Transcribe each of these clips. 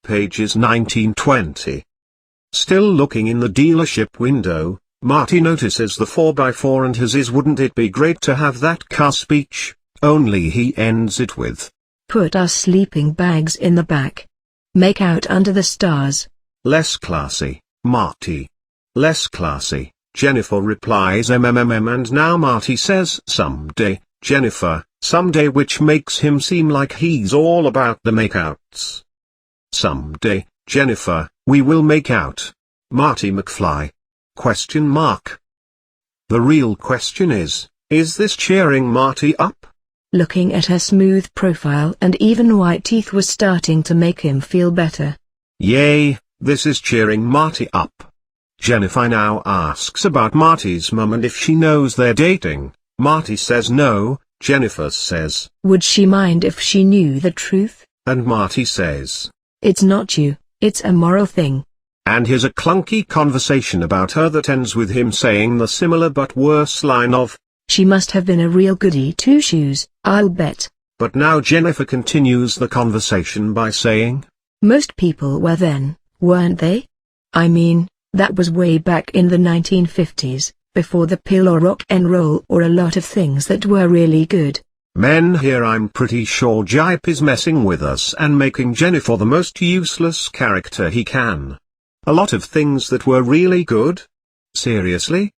pages 19-20. Still looking in the dealership window, Marty notices the 4x4 and his "Wouldn't it be great to have that car" speech, only he ends it with, "Put our sleeping bags in the back. Make out under the stars." "Less classy, Marty. Less classy," Jennifer replies, and now Marty says "someday, Jennifer, someday," which makes him seem like he's all about the makeouts. "Someday, Jennifer, we will make out. Marty McFly?" Question mark. The real question is this cheering Marty up? Looking at her smooth profile and even white teeth was starting to make him feel better. Yay, this is cheering Marty up. Jennifer now asks about Marty's mum and if she knows they're dating. Marty says no. Jennifer says, "Would she mind if she knew the truth?" And Marty says, "It's not you, it's a moral thing." And here's a clunky conversation about her that ends with him saying the similar but worse line of, "She must have been a real goody two-shoes, I'll bet." But now Jennifer continues the conversation by saying, "Most people were then, weren't they? I mean, that was way back in the 1950s, before the pill or rock and roll or a lot of things that were really good." Men, here I'm pretty sure Gipe is messing with us and making Jennifer the most useless character he can. A lot of things that were really good? Seriously?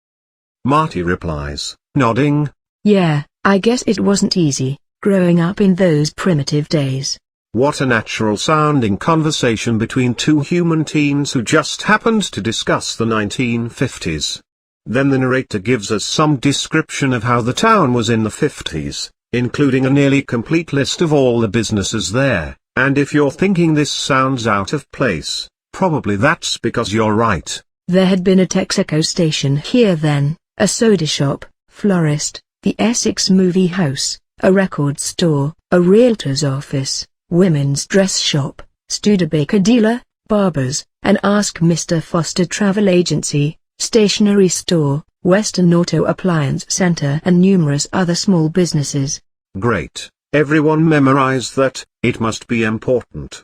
Marty replies, nodding, "Yeah, I guess it wasn't easy, growing up in those primitive days." What a natural sounding conversation between two human teens who just happened to discuss the 1950s. Then the narrator gives us some description of how the town was in the 50s, including a nearly complete list of all the businesses there, and if you're thinking this sounds out of place, probably that's because you're right. There had been a Texaco station here then, a soda shop, florist, the Essex movie house, a record store, a realtor's office, women's dress shop, Studebaker dealer, barbers, an Ask Mr. Foster travel agency, stationery store, Western Auto Appliance Center and numerous other small businesses. Great, everyone memorize that, it must be important.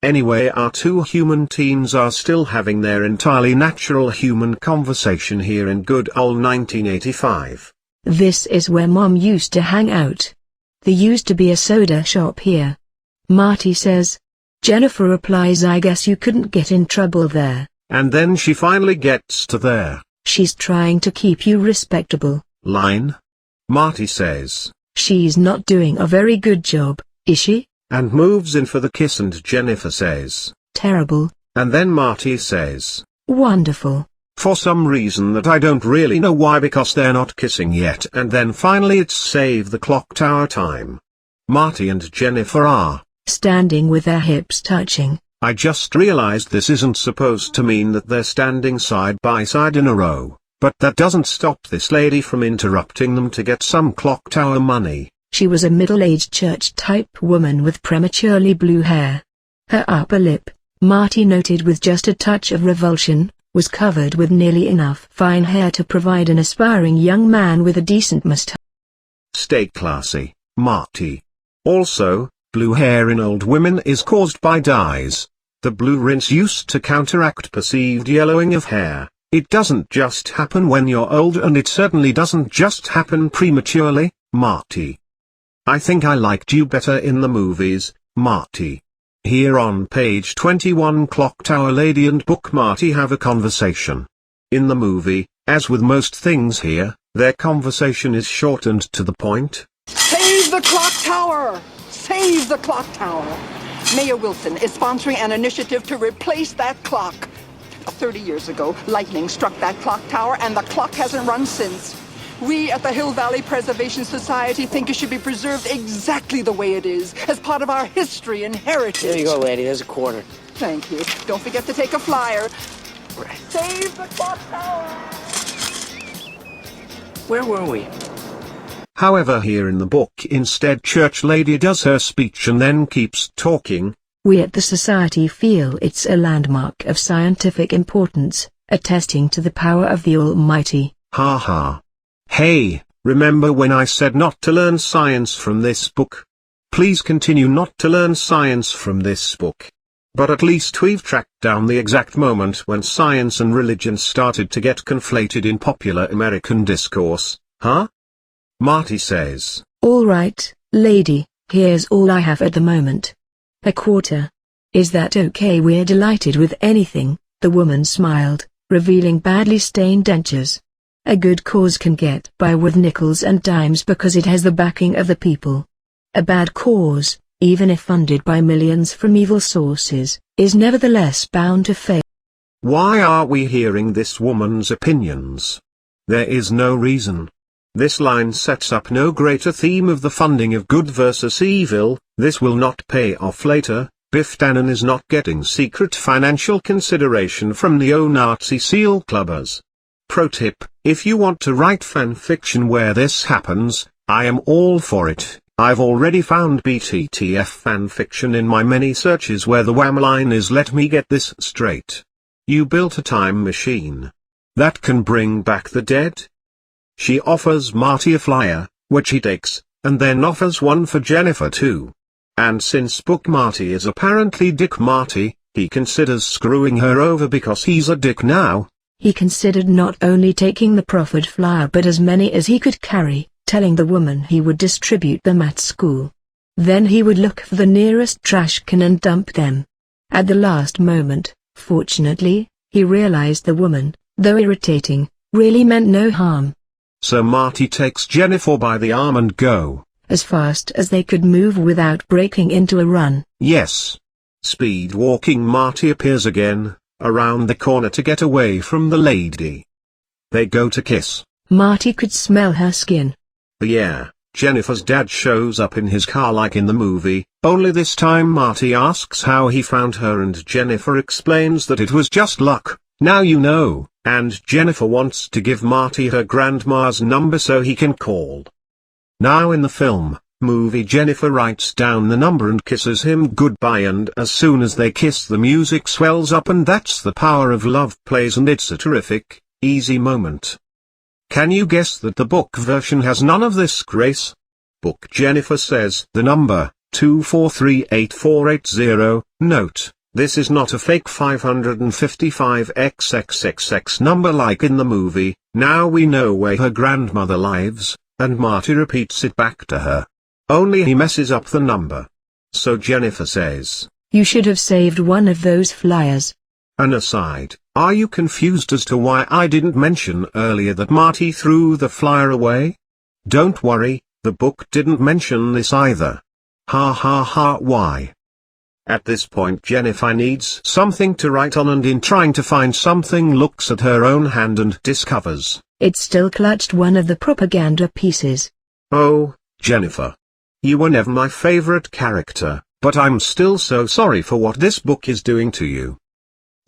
Anyway, our two human teens are still having their entirely natural human conversation here in good old 1985. "This is where Mom used to hang out. There used to be a soda shop here," Marty says. Jennifer replies, "I guess you couldn't get in trouble there." And then she finally gets to there. "She's trying to keep you respectable." Line. Marty says, "She's not doing a very good job, is she?" And moves in for the kiss and Jennifer says, "Terrible." And then Marty says, "Wonderful." For some reason that I don't really know why, because they're not kissing yet, and then finally it's save the clock tower time. Marty and Jennifer are standing with their hips touching. I just realized this isn't supposed to mean that they're standing side by side in a row, but that doesn't stop this lady from interrupting them to get some clock tower money. She was a middle-aged church-type woman with prematurely blue hair. Her upper lip, Marty noted with just a touch of revulsion, was covered with nearly enough fine hair to provide an aspiring young man with a decent mustache. Stay classy, Marty. Also, blue hair in old women is caused by dyes. The blue rinse used to counteract perceived yellowing of hair. It doesn't just happen when you're old, and it certainly doesn't just happen prematurely, Marty. I think I liked you better in the movies, Marty. Here on page 21, Clock Tower Lady and Book Marty have a conversation. In the movie, as with most things here, their conversation is short and to the point. Save the clock tower! Save the clock tower! Mayor Wilson is sponsoring an initiative to replace that clock. 30 years ago, lightning struck that clock tower and the clock hasn't run since. We at the Hill Valley Preservation Society think it should be preserved exactly the way it is, as part of our history and heritage. There you go, lady. There's a quarter. Thank you. Don't forget to take a flyer. Save the clock tower! Where were we? However, here in the book instead, Church Lady does her speech and then keeps talking. We at the Society feel it's a landmark of scientific importance, attesting to the power of the Almighty. Ha ha. Hey, remember when I said not to learn science from this book? Please continue not to learn science from this book. But at least we've tracked down the exact moment when science and religion started to get conflated in popular American discourse, huh? Marty says. All right, lady, here's all I have at the moment. A quarter. Is that okay? We're delighted with anything, the woman smiled, revealing badly stained dentures. A good cause can get by with nickels and dimes because it has the backing of the people. A bad cause, even if funded by millions from evil sources, is nevertheless bound to fail. Why are we hearing this woman's opinions? There is no reason. This line sets up no greater theme of the funding of good versus evil. This will not pay off later. Biff Tannen is not getting secret financial consideration from neo-Nazi seal clubbers. Pro tip, if you want to write fan fiction where this happens, I am all for it. I've already found BTTF fan fiction in my many searches where the wham line is let me get this straight. You built a time machine that can bring back the dead? She offers Marty a flyer, which he takes, and then offers one for Jennifer too. And since Book Marty is apparently Dick Marty, he considers screwing her over because he's a dick now. He considered not only taking the proffered flyer but as many as he could carry, telling the woman he would distribute them at school. Then he would look for the nearest trash can and dump them. At the last moment, fortunately, he realized the woman, though irritating, really meant no harm. So Marty takes Jennifer by the arm and go as fast as they could move without breaking into a run. Yes. Speed walking Marty appears again, around the corner to get away from the lady. They go to kiss. Marty could smell her skin. Yeah, Jennifer's dad shows up in his car like in the movie, only this time Marty asks how he found her and Jennifer explains that it was just luck, now you know, and Jennifer wants to give Marty her grandma's number so he can call. Now in the movie Jennifer writes down the number and kisses him goodbye, and as soon as they kiss the music swells up and That's the Power of Love plays and it's a terrific, easy moment. Can you guess that the book version has none of this grace? Book Jennifer says the number, 2438480, note, this is not a fake 555XXXX number like in the movie, now we know where her grandmother lives. And Marty repeats it back to her. Only he messes up the number. So Jennifer says, you should have saved one of those flyers. An aside, are you confused as to why I didn't mention earlier that Marty threw the flyer away? Don't worry, the book didn't mention this either. Ha ha ha, why? At this point Jennifer needs something to write on and in trying to find something looks at her own hand and discovers it still clutched one of the propaganda pieces. Oh, Jennifer. You were never my favorite character, but I'm still so sorry for what this book is doing to you.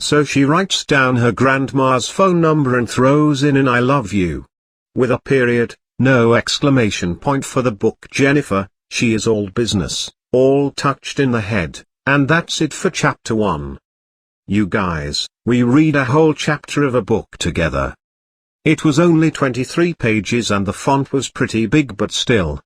So she writes down her grandma's phone number and throws in an I love you. With a period, no exclamation point for the book Jennifer, she is all business, all touched in the head, and that's it for chapter 1. You guys, we read a whole chapter of a book together. It was only 23 pages and the font was pretty big, but still,